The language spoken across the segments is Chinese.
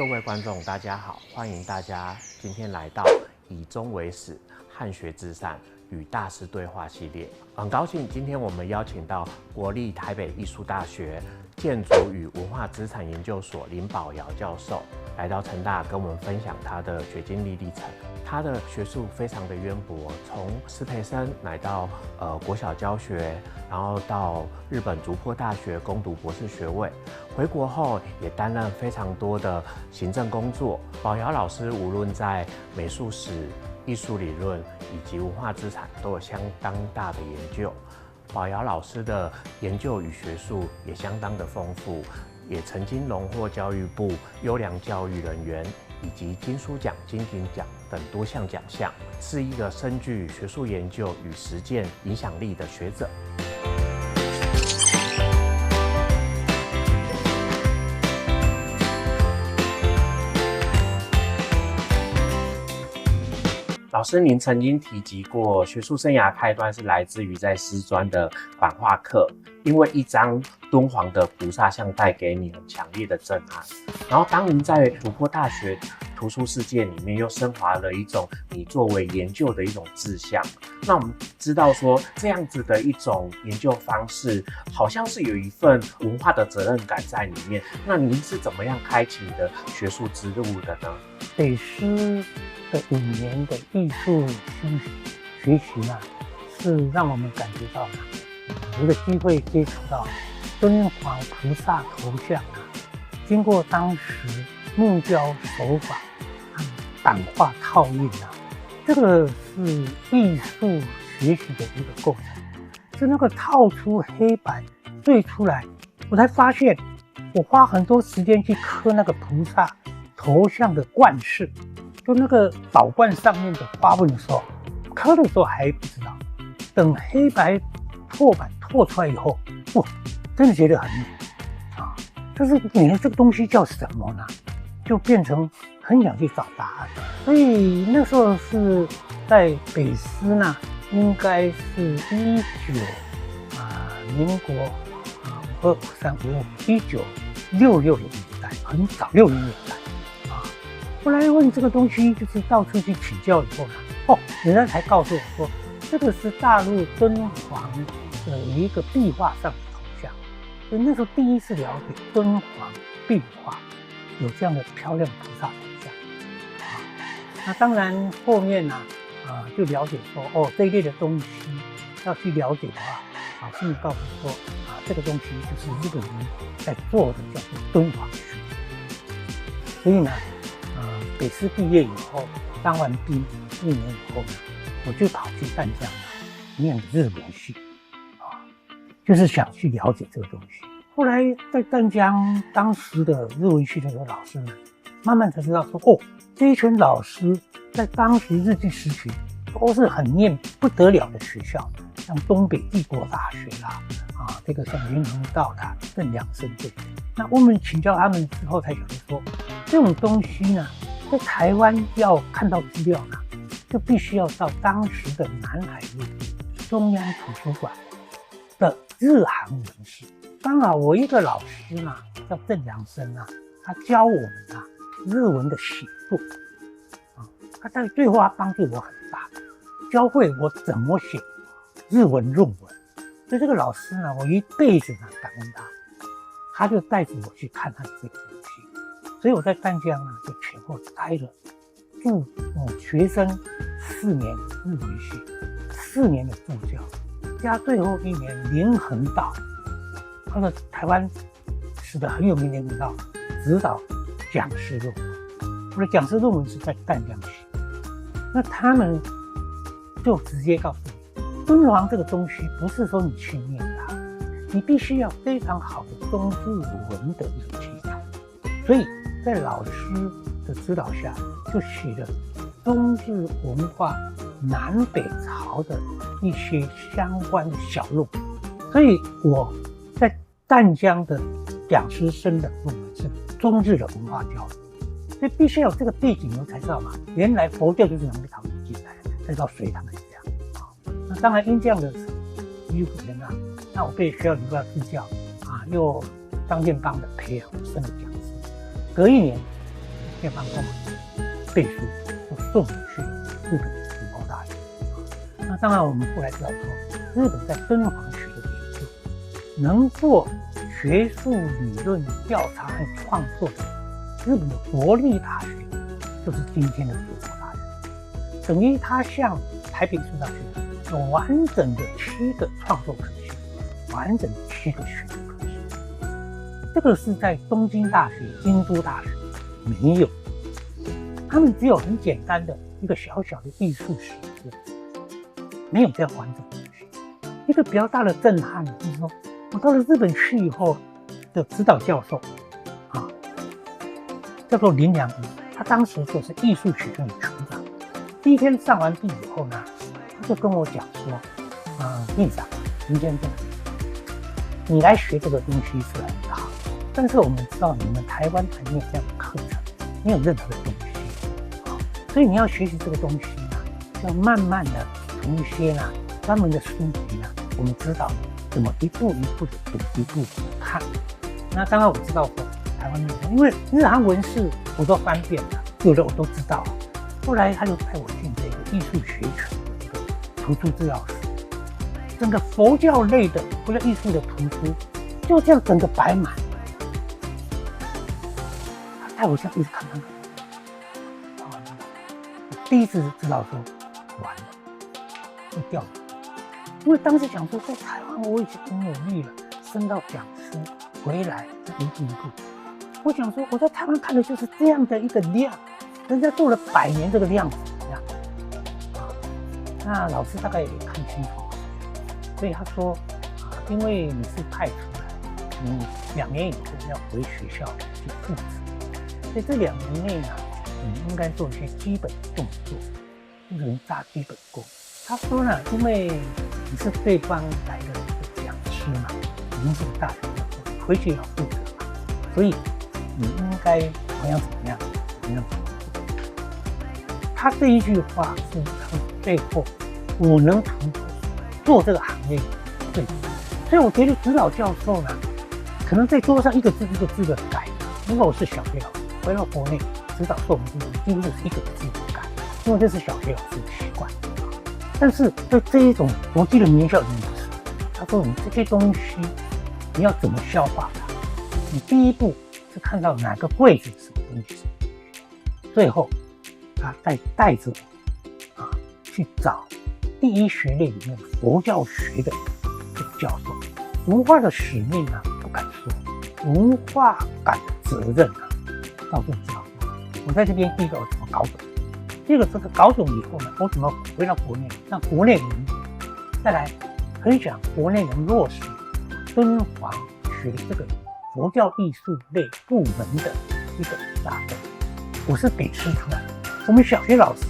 各位观众，大家好，欢迎大家今天来到以终为始，汉学至善与大师对话系列。很高兴今天我们邀请到国立台北艺术大学建筑与文化资产研究所林保尧教授来到成大，跟我们分享他的学经历历程。他的学术非常的渊博，从师培生来到国小教学，然后到日本竹坡大学攻读博士学位，回国后也担任非常多的行政工作。保尧老师无论在美术史、艺术理论以及文化资产都有相当大的研究。保尧老师的研究与学术也相当的丰富，也曾经荣获教育部优良教育人员以及金书奖、金鼎奖等多项奖项，是一个深具学术研究与实践影响力的学者。老师，您曾经提及过，学术生涯开端是来自于在师专的版画课，因为一张敦煌的菩萨像带给你很强烈的震撼。然后，当您在竹坡大学图书世界里面又升华了一种你作为研究的一种志向。那我们知道说，这样子的一种研究方式，好像是有一份文化的责任感在里面。那您是怎么样开启你的学术之路的呢？北师的5年的艺术学习呢，是让我们感觉到有个机会接触到敦煌菩萨头像经过当时木雕手法版画套印这个是艺术学习的一个过程。是那个套出黑白对出来，我才发现我花很多时间去刻那个菩萨头像的冠饰，就那个宝冠上面的花纹的时候，刻的时候还不知道，等黑白拓版拓出来以后，哇，真的觉得很美就是你的这个东西叫什么呢？就变成很想去找答案。所以那时候是在北师呢，应该是民国1966的年代，很早60年代。后来问这个东西，就是到处去请教以后呢，人家才告诉我说，这个是大陆敦煌的一个壁画上的头像。所以那时候第一次了解敦煌壁画有这样的漂亮菩萨头像。那当然后面呢，就了解说，这一类的东西要去了解的话，老师们告诉说，这个东西就是日本人在做的，叫做敦煌学。所以呢，北师毕业以后，当完兵1年以后呢，我就跑去淡江念日文系，就是想去了解这个东西。后来在淡江当时的日文系的老师呢，慢慢才知道说，这一群老师在当时日据时期都是很念不得了的学校，像东北帝国大学啦，这个像云门道啦、郑良生这些。那我们请教他们之后，才晓得说，这种东西呢，在台湾要看到资料呢，就必须要到当时的南海路中央图书馆的日韩文室。刚好我一个老师呢，叫郑良生他教我们日文的写作他在对话帮助我很大，教会我怎么写日文论文。所以这个老师呢，我一辈子感恩他就带着我去看他的这个东西。所以我在淡江就前后待了学生4年日文系，4年的助教，加最后1年林恒道，那个台湾史的很有名的林恒道指导讲师论文。我的讲师论文是在淡江写，那他们就直接告诉我，敦煌这个东西不是说你去念它，你必须要非常好的中日文的一个基础。所以在老师的指导下，就写了中日文化南北朝的一些相关的小论文。所以我在淡江的讲师生的论文是中日的文化交流。所以必须有这个背景，我才知道原来佛教就是从唐进来，再到隋唐这样。那当然因这样的迂回那我被学校里边支教又当建帮的培养生的讲师。隔1年面方公背书，就送你去日本武功大学。那当然，我们后来知道说，日本在敦煌学的研究，能做学术理论调查和创作的日本的国立大学，就是今天的复国大学，等于它向台北艺术大学有完整的7个创作可系，完整的7个学术可系。这个是在东京大学、京都大学没有，他们只有很简单的一个小小的艺术史的，没有这样完整的东西。一个比较大的震撼就是说，我到了日本去以后的指导教授叫做林良一，他当时就是艺术学院的处长。第一天上完毕以后呢，他就跟我讲说，院长林先生，你来学这个东西是很好，但是我们知道你们台湾还没有这样的课程，没有任何的东西，所以你要学习这个东西呢，要慢慢的从一些专门的书籍呢，我们知道怎么一步一步的读，一步一步的看。那当然我知道说台湾因为日韩文字我都翻遍了，有的我都知道。后来他就带我进这个艺术学群的一个图书资料室，整个佛教类的或者艺术的图书就这样整个摆满。他带我这样一直看，我第一次知道说完了会掉。因为当时想说，在台湾我已经很努力了，升到讲师回来，一步一步。我想说，我在台湾看的就是这样的一个量，人家做了100年这个量子那老师大概也看清楚，所以他说，因为你是派出来，你2年以后要回学校去复职，所以这2年内呢，你应该做一些基本动作，人扎基本功。他说呢，因为你是对方来的一个讲师嘛，已经是个大学教授，回去也要负责嘛，所以你应该怎么样，他这一句话是他背后我能做这个行业最多，所以我觉得指导教授呢，可能在桌上一个字一个字的改。如果我是小学老师，回到国内指导说明书，几乎是一个字的改，因为这是小学老师的习惯。但是在这一种国际的名校里面不是，他说你这些东西你要怎么消化它？你第一步是看到哪个柜子什么东西，最后他带着我去找第一学类里面佛教学的这个教授。文化的使命不敢说，文化感的责任告诉你知道，我在这边第一个我怎么搞懂，第二个这个搞懂以后呢，我怎么回到国内，让国内人再来分享国内人落实敦煌学的这个佛教艺术类部门的一个大分。我是北师出来的，我们小学老师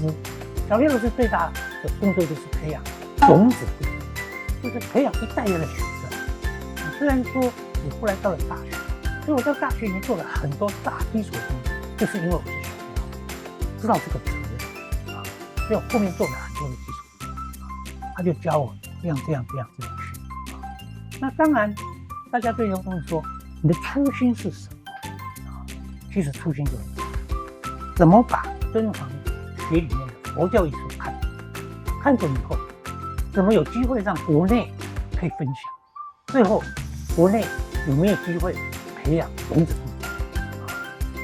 最大的工作就是培养种子，就是培养一代人的学生。虽然说我后来到了大学，所以我在大学里面做了很多大基础的东西，就是因为我是小学老师，知道这个责任所以我后面做了很多的基础他就教我这样去那当然大家对这种东西说你的初心是什么其实初心就是怎么把敦煌学里面的佛教艺术看懂以后，怎么有机会让国内可以分享，最后国内有没有机会培养种子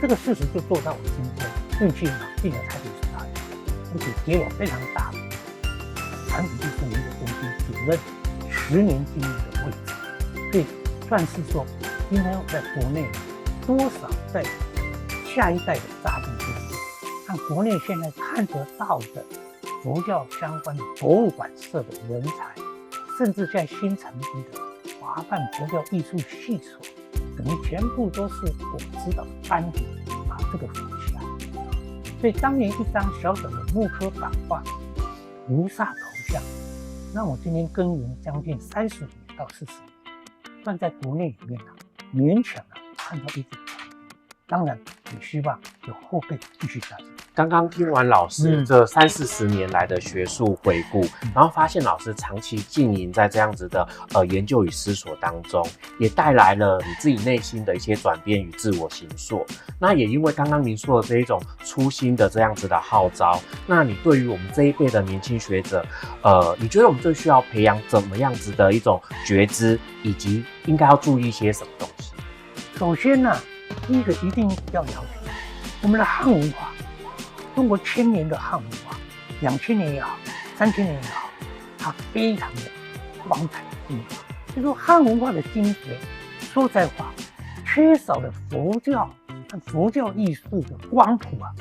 这个事实就做到我今天运气好进了台北师大学，而且给我非常大的传统艺术研究中心主任10年经验的位置，所以算是说今天我在国内多少在下一代的扎根进去，让国内现在看得到的佛教相关的博物馆社的人才，甚至在新成立的华梵佛教艺术系所，等于全部都是我指导的班底把这个扶起来。所以当年一张小小的木刻版画菩萨头像，让我今天耕耘将近30年到40年，算在国内里面勉强看到一点。当然也希望有后辈继续下去。刚刚听完老师这30-40年来的学术回顾，然后发现老师长期经营在这样子的研究与思索当中，也带来了你自己内心的一些转变与自我形塑。那也因为刚刚您说的这一种初心的这样子的号召，那你对于我们这一辈的年轻学者，你觉得我们最需要培养怎么样子的一种觉知，以及应该要注意一些什么东西？首先呢，第一个一定要了解我们的汉文化，中国1000年的汉文化，2000年也好，3000年也好，它非常的光彩辉煌。就说汉文化的精髓，说实在话，缺少了佛教和佛教艺术的光谱啊，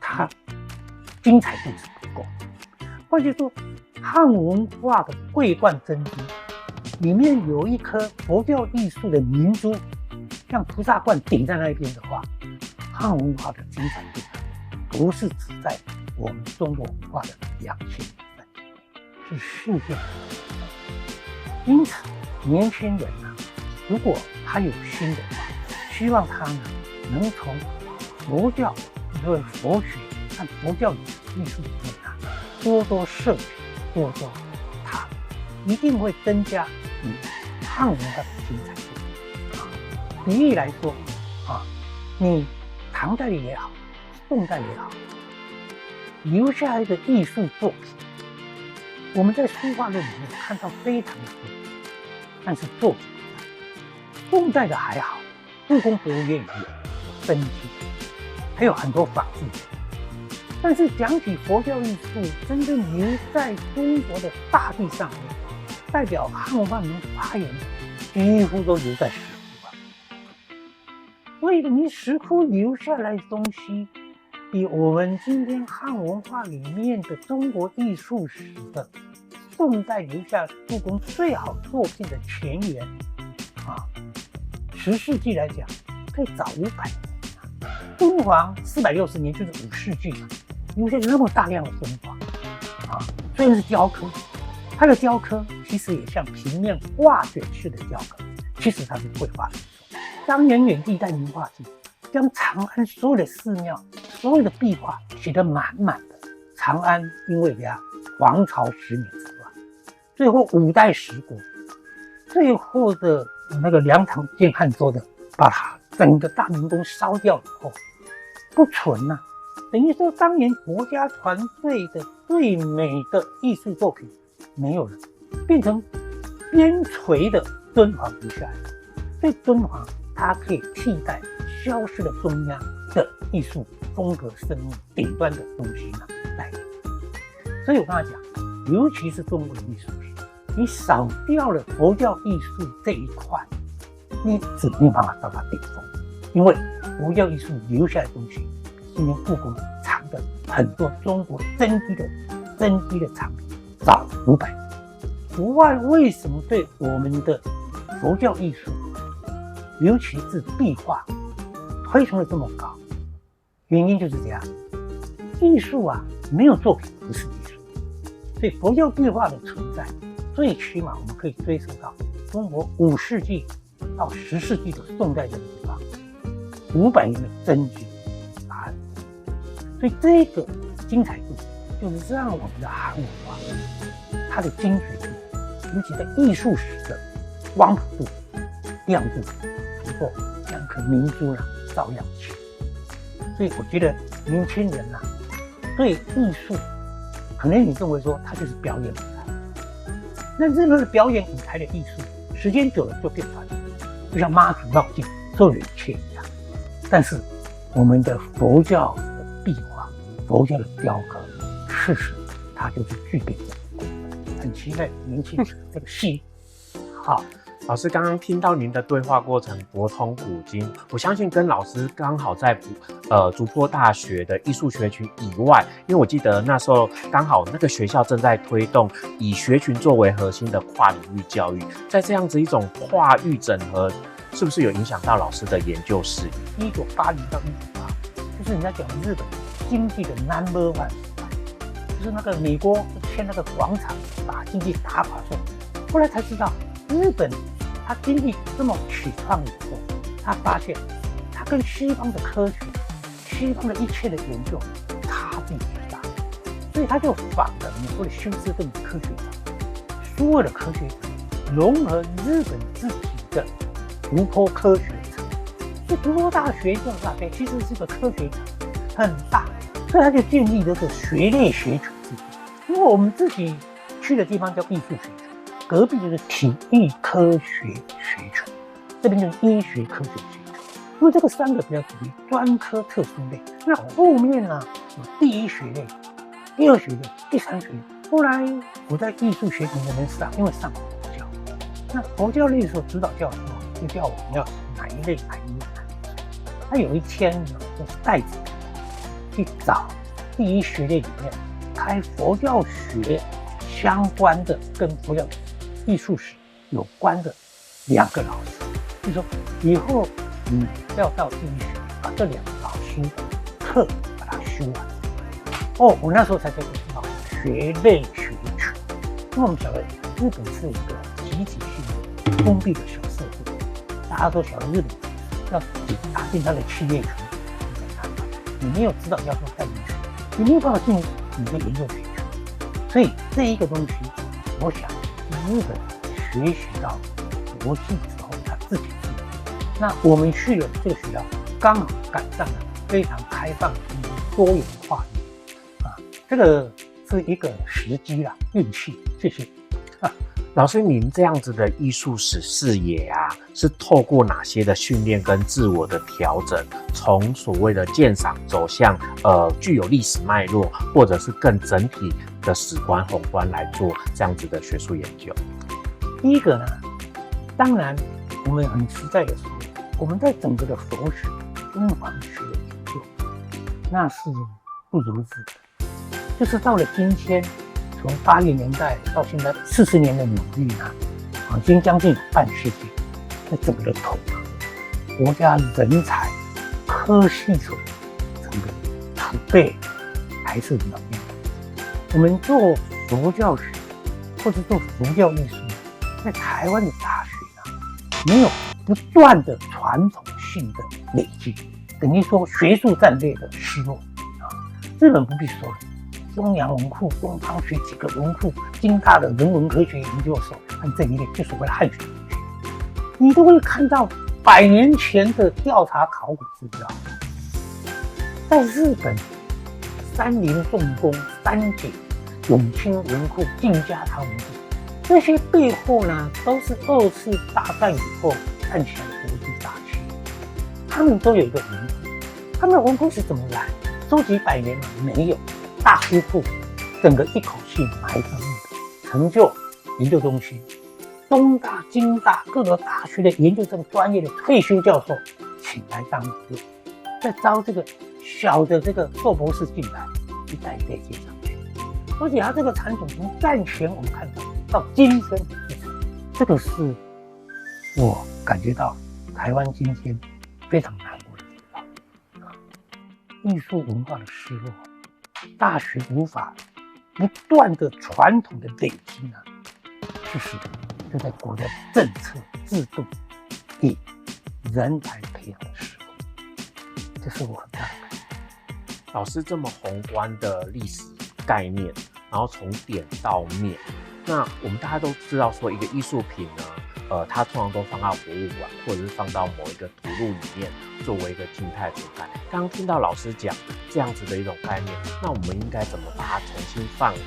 它精彩度是不够。换句说，汉文化的桂冠珍珠里面有一颗佛教艺术的明珠，像菩萨冠顶在那边的话，汉文化的精彩度不是只在我们中国文化的2000年份，是世界的。因此，年轻人呢，如果他有心的话，希望他呢能从佛教，因为佛学和佛教艺术里面啊，多多摄取，多多它一定会增加你汉文化的精彩度。比喻来说啊，你唐代也好，宋代也好，留下来的艺术作品，我们在书画论里面看到非常的多，但是作品不在。宋代的还好，故宫博物院里有真迹，还有很多仿制品。但是讲起佛教艺术，真正留在中国的大地上面，代表汉文化能发源的，几乎都留在石窟啊。所以你石窟留下来的东西，比我们今天汉文化里面的中国艺术史的宋代留下故宫最好作品的前缘啊，10世纪来讲，可以早500年。敦煌460年就是5世纪嘛，留下那么大量的敦煌啊，虽然是雕刻，它的雕刻其实也像平面画卷式的雕刻，其实它是绘画的一种。张元远历代名画记将长安所有的寺庙、所有的壁画写得满满的。长安因为黄巢10年之乱，最后5代十国，最后的那个梁唐建汉周的，把它整个大明宫烧掉以后，不存了。等于说当年国家团队的最美的艺术作品没有了，变成边陲的敦煌留下来。所以敦煌它可以替代消失的中央的艺术风格生命顶端的东西呢来。所以我刚才讲，尤其是中国的艺术史，你少掉了佛教艺术这一块，你只没有办法到达顶峰。因为佛教艺术留下来的东西，今天故宫藏的很多中国真迹的藏品早500年。国外为什么对我们的佛教艺术，尤其是壁画推崇的这么高？原因就是这样，艺术啊，没有作品不是艺术。所以佛教壁画的存在，最起码我们可以追溯到中国5世纪到10世纪的宋代的地方，500年的真迹答案。所以这个精彩度，就是让我们的汉文化它的精髓度，尤其在艺术史的光谱度、亮度，能够像颗明珠照亮起。所以我觉得年轻人对艺术，可能你认为说它就是表演舞台，那任何的表演舞台的艺术，时间久了就变传统，就像妈祖绕境所有一切一样。但是我们的佛教的壁画、佛教的雕刻，事实它就是具备这个功能。很期待年轻人这个戏。好。老师刚刚听到您的对话过程博通古今，我相信跟老师刚好在竹坡大学的艺术学群以外，因为我记得那时候刚好那个学校正在推动以学群作为核心的跨领域教育，在这样子一种跨域整合，是不是有影响到老师的研究事业？1980到1988，就是人家讲日本经济的 No.1， 就是那个美国签那个广场把经济打垮之后，后来才知道日本。他经济这么起创以后，他发现他跟西方的科学、西方的一切的研究所以他就仿了美国的休斯顿科学家，所有的科学家融合日本自己的湖泊科学场。所以读坡大学这种大学其实是个科学场，很大，所以他就建立了个学类学群制度。因为我们自己去的地方叫艺术学群，隔壁就是体育科学学群，这边就是医学科学学群。因为这个三个比较属于专科特殊类，那后面呢有第一学类、第二学类、第三学类。后来我在艺术学群那边上，因为上过佛教，那佛教类的时候指导教授就叫我们要哪一类。他有一天呢，就带着去找第一学类里面开佛教学相关的、跟佛教艺术史有关的2个老师，就说以后你要到第一学把这2个老师的课把它修完。我那时候才知道学类学群，因为我们晓得日本是一个集体性的封闭的小社会，大家都晓得日本要自己打进他的企业群，你没有指导教授带进去，你没有办法进你的研究学群。所以这一个东西，我想日本学习到国际之后，他自己治理。那我们去了这个学校，刚好赶上了非常开放、多元化的这个是一个时机啦，运气。谢谢。老师，您这样子的艺术史视野啊，是透过哪些的训练跟自我的调整，从所谓的鉴赏走向具有历史脉络，或者是更整体的史观宏观来做这样子的学术研究？第一个呢，当然我们很实在的说，我们在整个的佛学、宗法学的研究，那是不如日本。就是到了今天。从80年代到现在40年的努力呢，已经将近有半世纪，在整个的统合国家人才、科系所整个储备还是很有用的。我们做佛教学或者做佛教艺术，在台湾的大学呢，没有不断的传统性的累积，等于说学术战略的失落日本不必说了。中洋文库、东方学几个文库，京大的人文科学研究所，和这一类就所谓的汉学同学，你都会看到100年前的调查考古资料。在日本，三菱重工、三井、永清文库、静家堂文库，这些背后呢，都是2次大战以后看起来国际大企业，他们都有一个文库。他们的文库是怎么来？收集100年吗？没有。大书库整个一口气埋上日本，成就研究中心，东大、京大各个大学的研究生专业的退休教授请来当理论，再招这个小的这个硕博士进来，一代一代接上去。而且他这个传统从战前我们看到今天的继承，这个是我感觉到台湾今天非常难过的地方艺术文化的失落。大学无法不断的传统的累积呢，其实就在国家政策制度与人才培养的时候，这是我很大的感觉。老师这么宏观的历史概念，然后从点到面，那我们大家都知道说，一个艺术品呢，它通常都放到博物馆，或者是放到某一个图录里面，作为一个静态存在。刚刚听到老师讲这样子的一种概念，那我们应该怎么把它重新放回，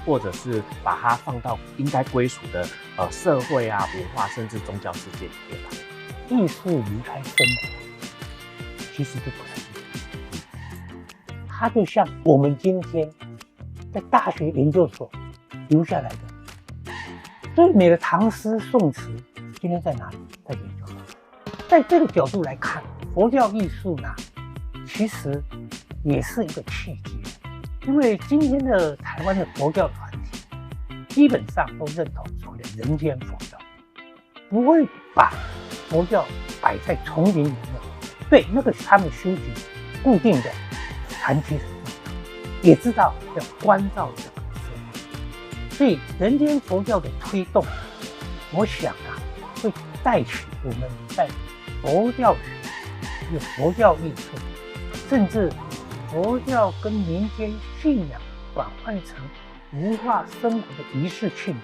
或者是把它放到应该归属的社会啊、文化甚至宗教世界里面来？艺术离开生活，其实就不是艺术，它就像我们今天在大学研究所留下来的最美的唐诗宋词，今天在哪里？在研究所。在这个角度来看，佛教艺术呢，其实也是一个契机，因为今天的台湾的佛教团体基本上都认同所谓的人间佛教，不会把佛教摆在丛林里面。对，那个是他们修行固定的长期，也知道要关照这个社会，所以人间佛教的推动，我想会带起我们在佛教学、佛教艺术，甚至佛教跟民间信仰转换成文化生活的仪式庆典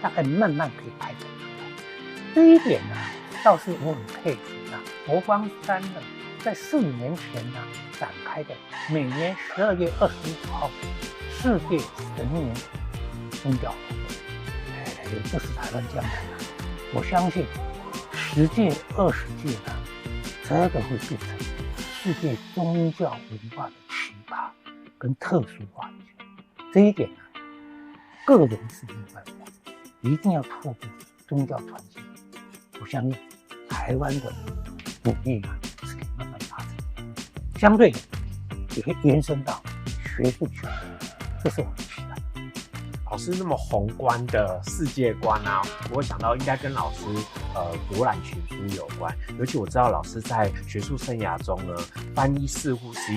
大概慢慢可以开展出来。这一点呢，倒是我很佩服佛光山呢，在4、5年前呢展开的每年12月25号世界神明宗教活动，不是台湾将来我相信10届、20届呢，这个会变成世界宗教文化的奇葩跟特殊化这一点呢，个人是没有办法，一定要透过宗教传承。我相信台湾的努力是可以慢慢发展，相对的也会延伸到学术圈，这是我们期待。老师那么宏观的世界观啊，我想到应该跟老师博览群书有关。尤其我知道老师在学术生涯中呢，翻译似乎是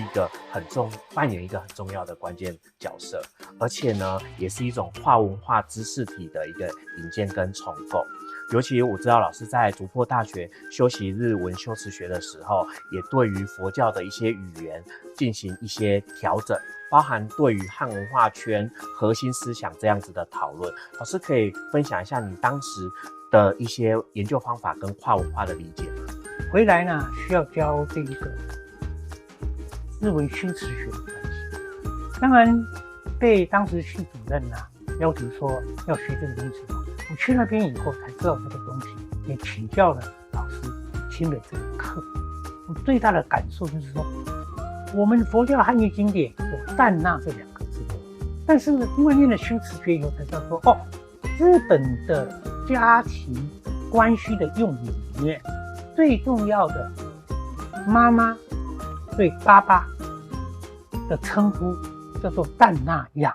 扮演一个很重要的关键角色，而且呢，也是一种跨文化知识体的一个引荐跟重构。尤其我知道老师在竹坡大学修习日文修辞学的时候，也对于佛教的一些语言进行一些调整，包含对于汉文化圈核心思想这样子的讨论。老师可以分享一下你当时的一些研究方法跟跨文化的理解吗？回来呢，需要教这一个日文修辞学的关系。当然，被当时系主任要求说要学这个东西。我去那边以后才知道这个东西，也请教了老师，听了这个课。我最大的感受就是说，我们佛教汉语经典有“旦那”这2个字，但是因为念了修辞学以后才知道说，日本的家庭关系的用语里面，最重要的妈妈对爸爸的称呼叫做“旦那样”。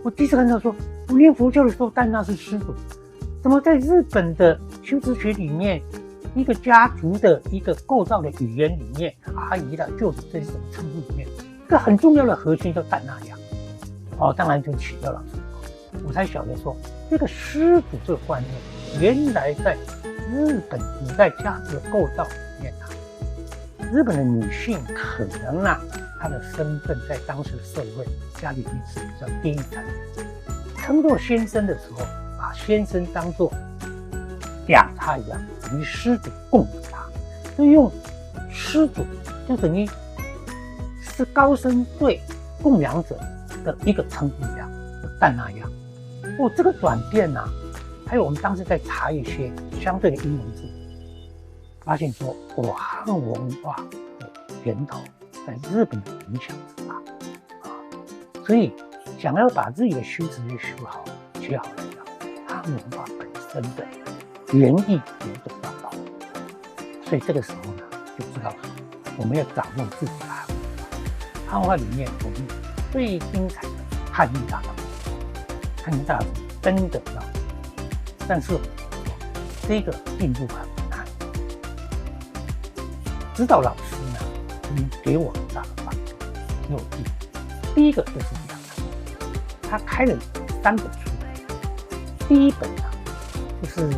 我第一次看到说，我念佛教的时候，旦那是师祖，怎么在日本的修辞学里面，一个家族的一个构造的语言里面，阿姨啦、舅子这种称呼里面，一个很重要的核心叫旦那样。当然就请教老师，我才晓得说，这个师祖这个观念，原来在日本古代家族的构造里面日本的女性可能她的身份在当时的社会家里面是比较低层，称作先生的时候，把先生当作养他一样，与师祖供养他，所以用师祖就等于是高僧对供养者的一个称呼一样，旦那样。这个转变还有我们当时在查一些相对的英文字，发现说汉文化的源头在日本的影响之大所以想要把自己的修辞学学好来汉文化本身的原意也得到保护。所以这个时候就知道我们要掌握自己的汉文化。汉文化里面我们最精彩的汉译大道，汉译大道真的要，但是这个进步很难。指导老师给我很大的帮助，给我记忆。第一个就是这样他开了3本书，第一本就是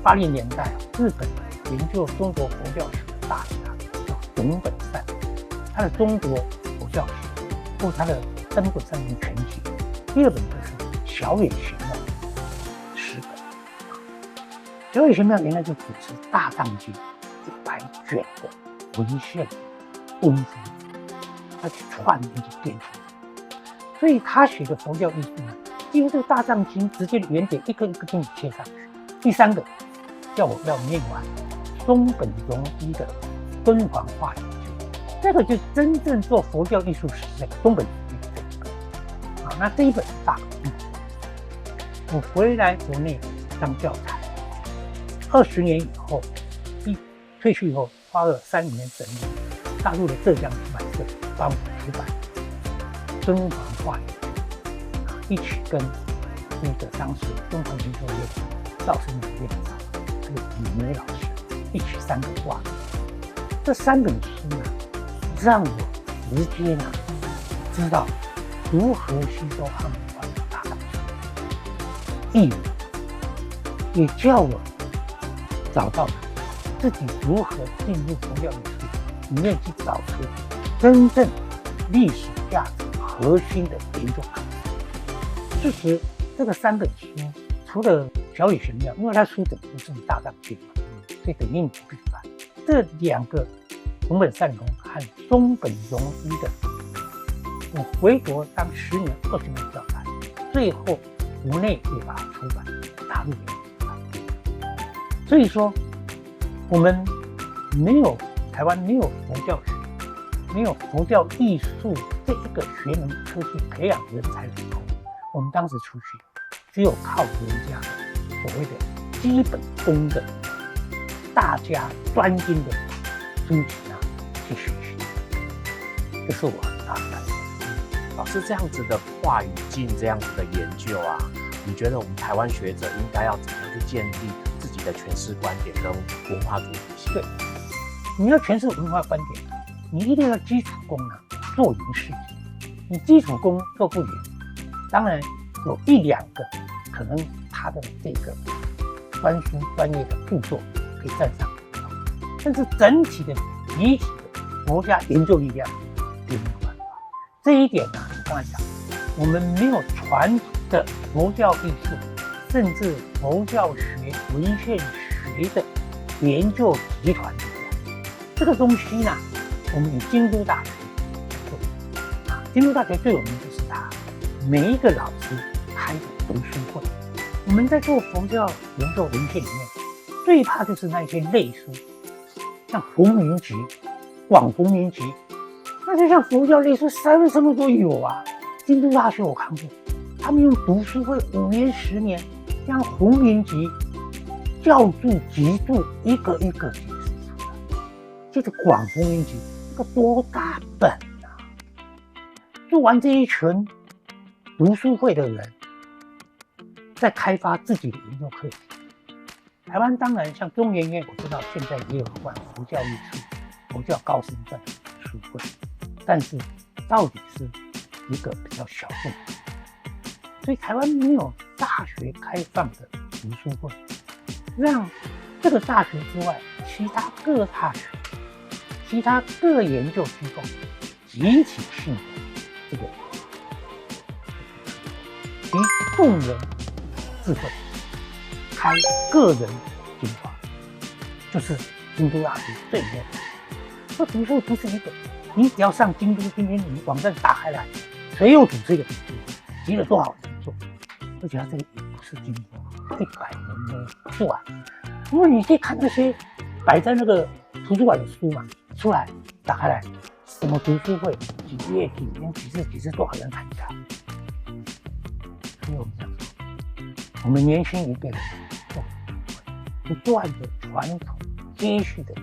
80年代日本研究中国佛教史的大家叫董本善，他的中国佛教史或他的《登本善明全集》。第2本就是小野贤的10本。小野贤原来就主持大藏经100卷的文献文书，他去串联去编出，所以他写的佛教艺术几乎这个大藏经直接的原点一个一个给你切上去。第3个叫我要念完松本荣一的敦煌画研究，这个就真正做佛教艺术史那个松本荣一的这个那这一本是大我回来国内当教材，20年以后退去以后花了3年整理大陆的浙江出版社帮我出版敦煌画研究，一起跟那个当时敦煌研究院赵生明院长还有李梅老师一起3个画。这3本书让我直接知道如何吸收汉文化的大藏经译文，也叫我找到自己如何进入佛教艺术里面去找出真正历史价值核心的研究方向。其实这个3本书，除了小野玄妙，因为他书整部是大藏经嘛，所以等于你不必翻。这2个熊本善弘和松本荣一的，我回国当10年、20年教材，最后国内也把它出版，大陆也出版。所以说，我们台湾没有佛教学，没有佛教艺术这一个学门科系培养人才以后，我们当时出去只有靠人家所谓的基本功的大家专精的书籍去学习，这是我很大的感受。老师这样子的话语境，这样子的研究啊，你觉得我们台湾学者应该要怎么样去建立自己的诠释观点跟文化主体性？对，你要诠释文化观点，你一定要基础功做匀事情。你基础功做不匀，当然有1、2个可能他的这个专业的著作可以站上，但是整体的集体的佛家研究力量并没有办法。这一点我刚才讲，我们没有传统的佛教艺术，甚至佛教学、文献学的研究集团力量。这个东西呢，我们以京都大学做，京都大学最有名就是它每一个老师开的读书会。我们在做佛教研究文献里面，最怕就是那些类书，像《弘明集》《广弘明集》，那就像佛教类书什么都有啊。京都大学我看过，他们用读书会5年10年，将《弘明集》教注集注一个一个解释出来。这个《广弘明集》这个多大本啊！做完这一群读书会的人，在开发自己的研究课题。台湾当然像中研院，我知道现在也有关佛教艺术、佛教高僧传的书会，但是到底是一个比较小众，所以台湾没有大学开放的读书会，让这个大学之外，其他各大学、其他各研究机构集体性的这个集众人智慧，开个人精华，就是京都大学最厉害。这读书不是一个，你只要上京都，今天你网站打开来，谁又组这个读书，集了多少人做，而且它这个也不是经过100人的算，因为你可以看那些摆在那个图书馆的书嘛，出来打开来，什么读书会，几页几年几次多少人参加，所以我们讲说，我们年轻一辈的不断的传统接续的。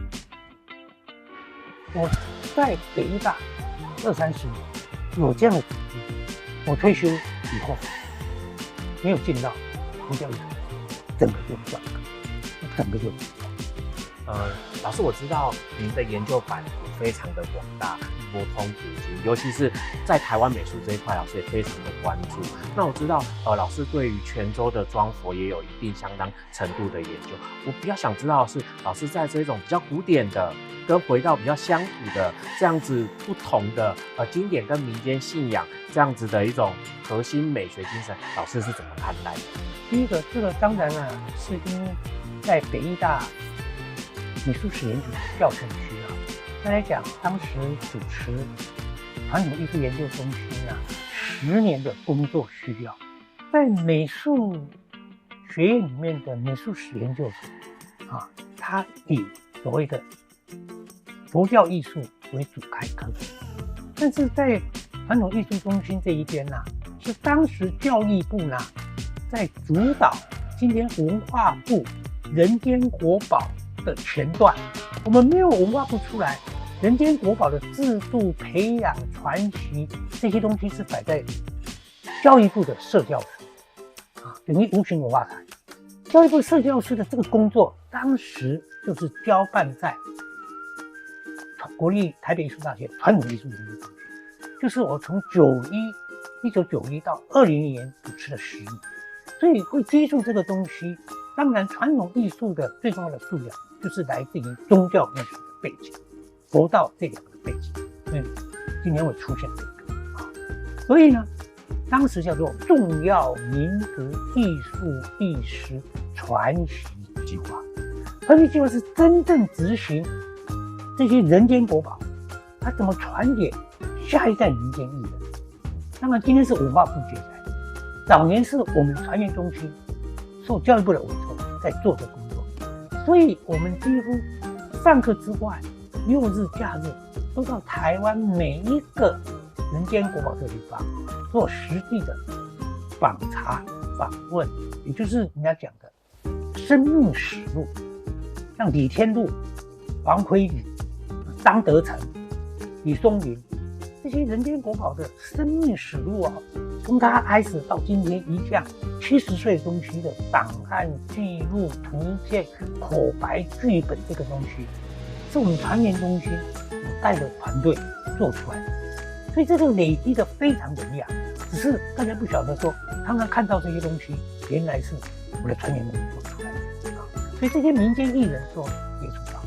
我在北医大20-30年有这样的体验，我退休以后没有进到佛教艺术，整个就断了，整个就老师，我知道您的研究版图非常的广大，博通古今，尤其是在台湾美术这一块，老师也非常的关注。那我知道，老师对于泉州的庄佛也有一定相当程度的研究。我比较想知道的是，老师在这种比较古典的，跟回到比较乡土的这样子不同的经典跟民间信仰这样子的一种核心美学精神，老师是怎么看待的？第一个，这个当然是因为在北医大美术史研究教程需要。再来讲，当时主持传统艺术研究中心10年的工作需要，在美术学院里面的美术史研究所它以所谓的佛教艺术为主开课，但是在传统艺术中心这一边是当时教育部在主导今天文化部人间国宝的前段，我们没有文化部出来，人间国宝的制度、培养、传习这些东西是摆在教育部的社教司等于无形文化财。教育部社教司的这个工作，当时就是交办在国立台北艺术大学传统艺术研究中心，就是我从1991到2000年主持了10年，所以会接触这个东西。当然，传统艺术的最重要的素养就是来自于宗教艺术的背景，佛道这2个背景，所以今天会出现这个所以呢，当时叫做重要民族艺术历史传习计划。传习计划是真正执行这些人间国宝，它怎么传给下一代民间艺人。当然，今天是文化部接来的，早年是我们传研中心受教育部的委托在做这工作，所以我们几乎上课之外，6日假日都到台湾每一个人间国宝这个地方做实地的访查访问，也就是人家讲的生命实录，像李天禄、黄奎宇、张德成、李松云这些人间国宝的生命实录啊，从他开始到今天一项70岁东西的档案记录、图片、口白、剧本，这个东西是我们传研中心带着团队做出来的，所以这个累积的非常的量，只是大家不晓得说，常常看到这些东西原来是我的传研中心做出来的，所以这些民间艺人做接触到，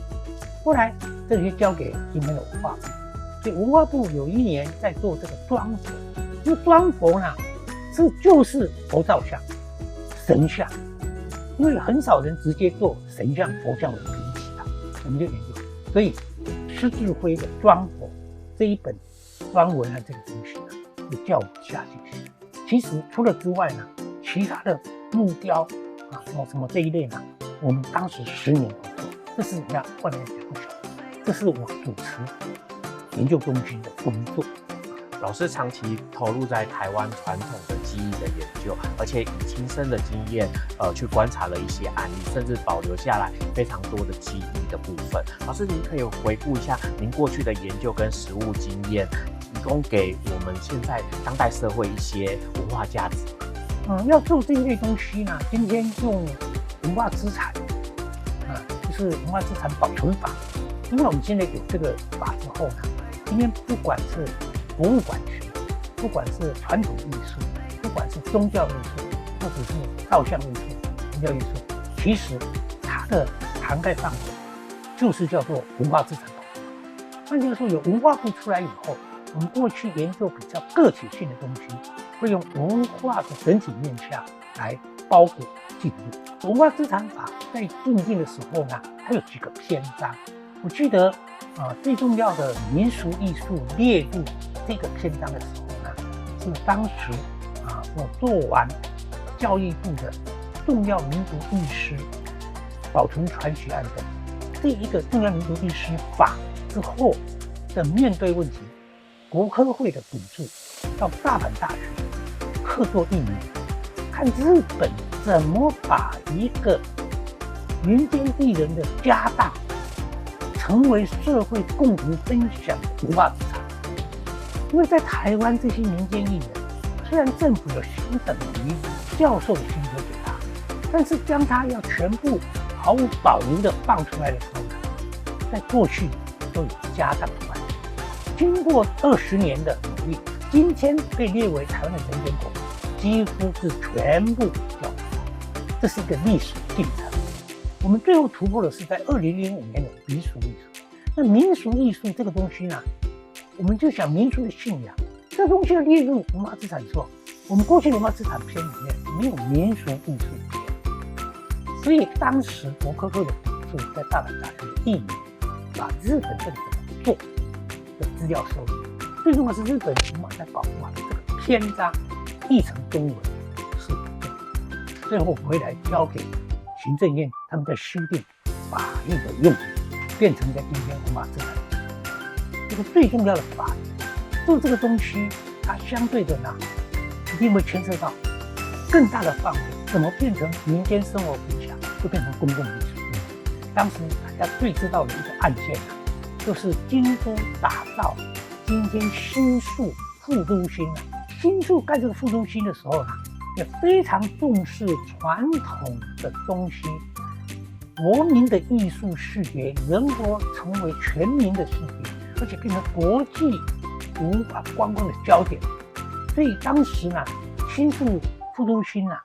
后来这些交给今天的文化部。所以文化部有一年在做这个装佛，因为装佛呢就是佛造像、神像，因为很少人直接做神像、佛像为平起啊，我们就研究。所以施志辉的《装佛》这一本专文啊，这个东西呢，就叫我下进去。其实除了之外呢，其他的木雕啊，什么这一类呢，我们当时10年都做。这是人家外面讲不晓得，这是我主持研究中心的工作。老师长期投入在台湾传统的技艺的研究，而且以亲身的经验，去观察了一些案例，甚至保留下来非常多的记忆的部分。老师，您可以回顾一下您过去的研究跟实务经验，提供给我们现在当代社会一些文化价值。要做这一类东西呢，今天用文化资产，就是文化资产保存法。因为我们现在有这个法之后呢，今天不管是博物馆学，不管是传统艺术，不管是宗教艺术，或者是造像艺术、宗教艺术，其实它的涵盖范围就是叫做文化资产保存法。换句话说，有文化部出来以后，我们过去研究比较个体性的东西，会用文化的整体面向来包裹记录。文化资产法在订定的时候呢，它有几个篇章。我记得最重要的民俗艺术列入这个篇章的时候呢，是当时我做完教育部的重要民族艺师保存传习案的这一个重要民族艺师法之后的面对问题，国科会的补助到大阪大学客座1年，看日本怎么把一个民间艺人的家当成为社会共同分享的文化资产。因为在台湾这些民间艺人，虽然政府有相等于教授的薪水给他，但是将他要全部毫无保留的放出来的时候呢，在过去都有家当的关系。经过20年的努力，今天被列为台湾的人间国宝，几乎是全部教授，这是一个历史进程。我们最后突破的是在2005年的民俗艺术。那民俗艺术这个东西呢，我们就想民俗的信仰，这东西要列入文化资产的时候，我们过去文化资产篇里面没有民俗艺术篇，所以当时国科会的补助在大阪大学1年，把日本这个怎么做的资料收集，最重要是日本文化在保护这个篇章译成中文是最后回来交给行政院，他们在修订法律的用语，变成在今天文化资产。这个最重要的法律，做这个东西，它相对的呢，一定会牵涉到更大的范围，怎么变成民间生活分享，会变成公共艺术。当时大家最知道的一个案件啊，就是京都打造今天新宿副都心啊，新宿盖这个副都心的时候呢，也非常重视传统的东西，国民的艺术视觉能否成为全民的视觉，而且变成国际文化观光的焦点。所以当时呢，新宿副都心的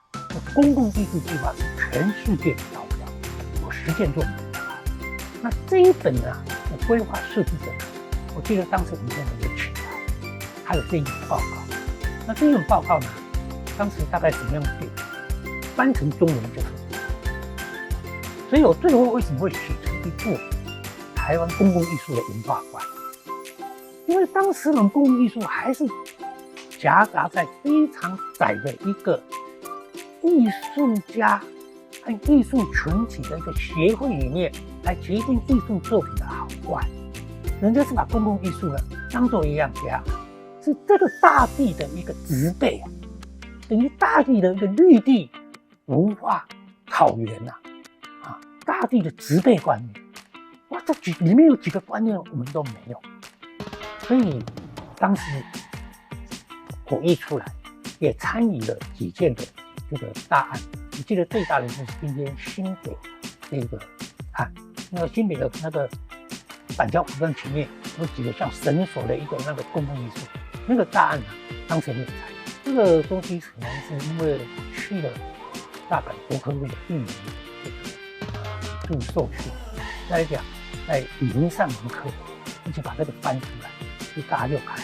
公共艺术计划是全世界的高标，有实践作品。那这一本呢，我规划设计者，我记得当时我们也取材，还有这一个报告，那这份报告呢，当时大概怎么样定？翻成中文就是这样。所以我最后为什么会写成一部台湾公共艺术的文化观？因为当时我们公共艺术还是夹杂在非常窄的一个艺术家和艺术群体的一个协会里面来决定艺术作品的好坏。人家是把公共艺术呢当作一样家，是这个大地的一个植被啊，等于大地的一个绿地文化草原呐，大地的植被观念。哇，这里面有几个观念我们都没有，所以当时我一出来，也参与了几件的这个大案。我记得最大的就是今天新北那个案，那个新北的那个板桥火车站前面有几个像绳索的一个那个公共艺术，那个大案呢，当时没有参与。这个东西可能是因为去了大阪国科会的预留这个受训，再来讲在语文上很刻薄，而且把这个翻出来，就大家就看。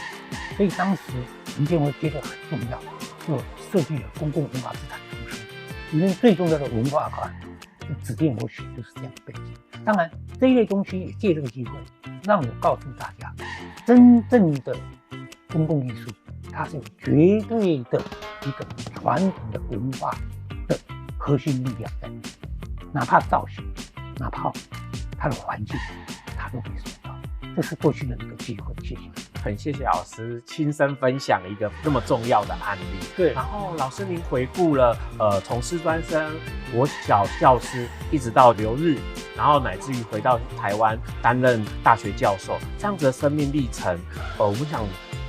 所以当时陈建辉觉得很重要，就设计了公共文化资产中心，里面最重要的文化馆，就指定我写就是这样的背景。当然这一类东西也借这个机会，让我告诉大家，真正的公共艺术，它是有绝对的一个传统的文化的核心力量在里面，哪怕造型，哪怕它的环境，它都可以做到。这是过去的一个机会，谢谢。很谢谢老师亲身分享一个这么重要的案例。对，然后老师您回顾了从师专生、国小教师，一直到留日，然后乃至于回到台湾担任大学教授，这样子的生命历程，我们想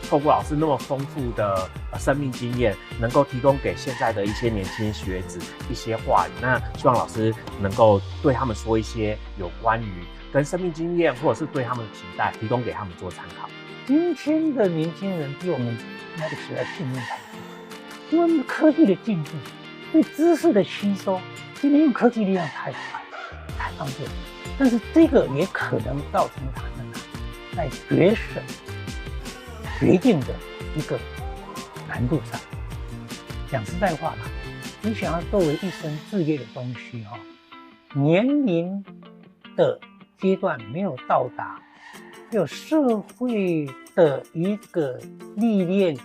透过老师那么丰富的生命经验，能够提供给现在的一些年轻学子一些话语。那希望老师能够对他们说一些有关于跟生命经验，或者是对他们的期待，提供给他们做参考。今天的年轻人比我们那个时代幸运太多，因为我们科技的进步，对知识的吸收，今天用科技力量太快、太方便，但是这个也可能造成他们在决胜、决定的一个难度上。讲实在话啦，你想要作为一生事业的东西年龄的阶段没有到达，有社会的一个历练、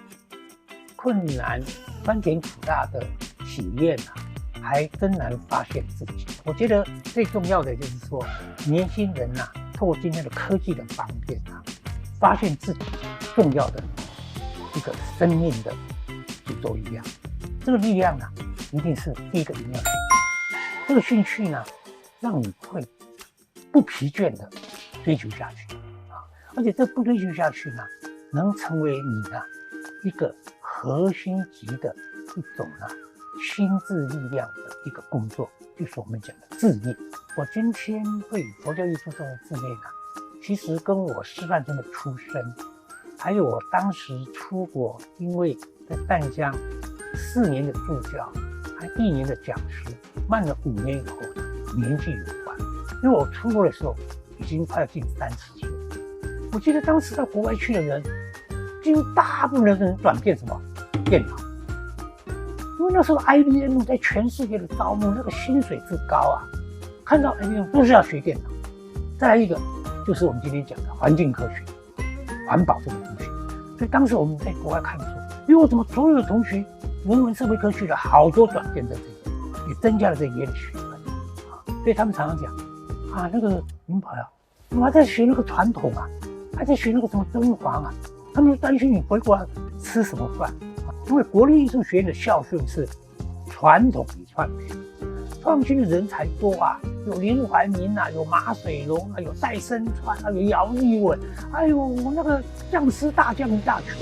困难、酸甜苦辣的体验还真难发现自己。我觉得最重要的就是说，年轻人透过今天的科技的方便发现自己重要的一个生命的宇宙力量。这个力量一定是第一个一定要兴趣，这个兴趣让你会不疲倦的追求下去而且这不追求下去能成为你一个核心级的一种心智力量的一个工作，就是我们讲的志业。我今天会以佛教艺术作为志业其实跟我师范生的出身，还有我当时出国，因为在淡江4年的助教，还1年的讲师，慢了5年以后年纪有关。因为我出国的时候已经快要近30岁。我记得当时到国外去的人，几乎大部分的人转变什么？电脑。因为那时候 IBM 在全世界的招募，那个薪水之高看到 IBM 都是要学电脑。再来一个就是我们今天讲的环境科学、环保这个东西。所以当时我们在国外看的时候，因为我怎么所有的同学人文社会科学的好多转变在这个，也增加了这一页的学分所以他们常常讲那个名牌我还在学那个传统还在学那个什么甄嬛他们担心你回国吃什么饭因为国立艺术学院的校训是传统与创新，创新的人才多有林怀民有马水龙有戴声川有姚立文，还有那个匠师大将一大群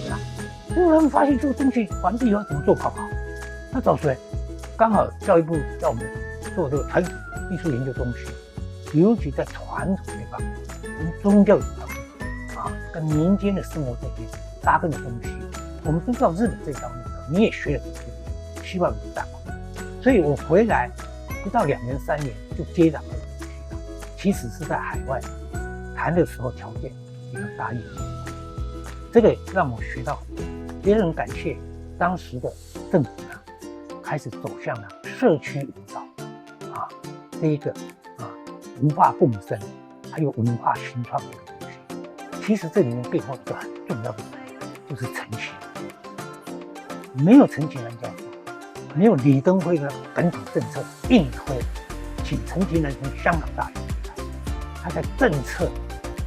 因为他们发现这个东西完毕以后怎么做考好，那找谁？刚好教育部叫我们做这个传统艺术研究中心，尤其在传统这方面，跟宗教有关跟民间的生活这边扎根的东西，我们都知道日本这方面你也学了这些，希望有大帮助。所以我回来不到2年3年就接掌了这个东西其实是在海外谈的时候条件比较答应，这个让我学到很多，也很感谢当时的政府呢，开始走向了社区营造这一个文化共生，还有文化新创的东西。其实这里面背后一个很重要的就是陈其迈，没有陈其迈教授，没有李登辉的本土政策硬推，请陈其迈从香港大学来，他在政策、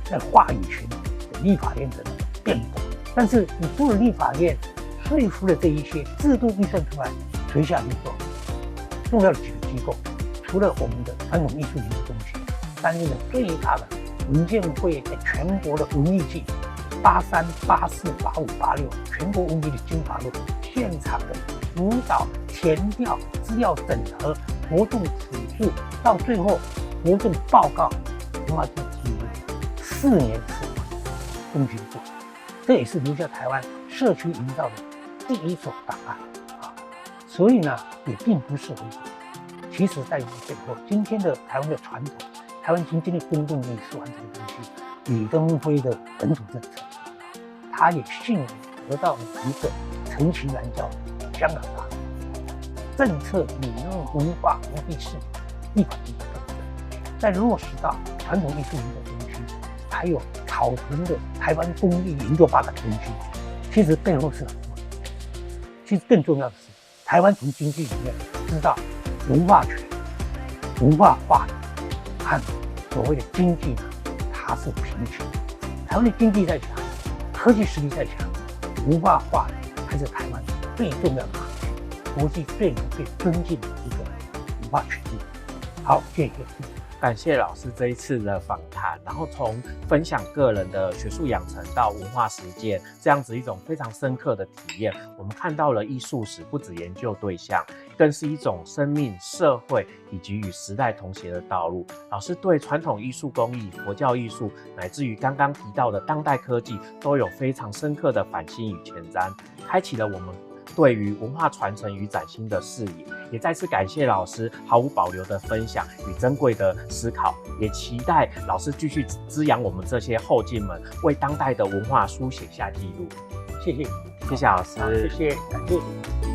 在话语权、在立法院的那个变动。但是你做了立法院，说服了这一些制度预算出来，垂下去之后，重要的几个机构，除了我们的传统艺术研究中心担任了最大的文建会在全国的文艺季83、84、85、86全国文艺的精华论，现场的辅导、填调、资料整合、活动辅助，到最后活动报告，文化部纪录4年次中心做，这也是留下台湾社区营造的第一手档案所以呢，也并不是很久。其实在背后，今天的台湾的传统，台湾今天的公共艺术这个东西，李登辉的本土政策，他也幸运得到了一个陈其迈教授香港大学政策理论文化国际视野立法院的政策，再落实到传统艺术研究中心，还有草屯的台湾公立研究发展中心，其实背后是很多的。其实更重要的是，台湾从经济里面知道文化权、文化话语和所谓的经济呢，它是平行的。台湾的经济再强，科技实力再强，文化话语还是台湾最重要的核心，国际最能被尊敬的一个文化权利。好，谢谢。感谢老师这一次的访谈，然后从分享个人的学术养成到文化实践，这样子一种非常深刻的体验，我们看到了艺术史不只研究对象，更是一种生命、社会以及与时代同谐的道路。老师对传统艺术工艺、佛教艺术，乃至于刚刚提到的当代科技，都有非常深刻的反省与前瞻，开启了我们对于文化传承与崭新的视野。也再次感谢老师毫无保留的分享与珍贵的思考，也期待老师继续滋养我们这些后进们，为当代的文化书写下记录。谢谢，谢谢老师，谢谢，感谢。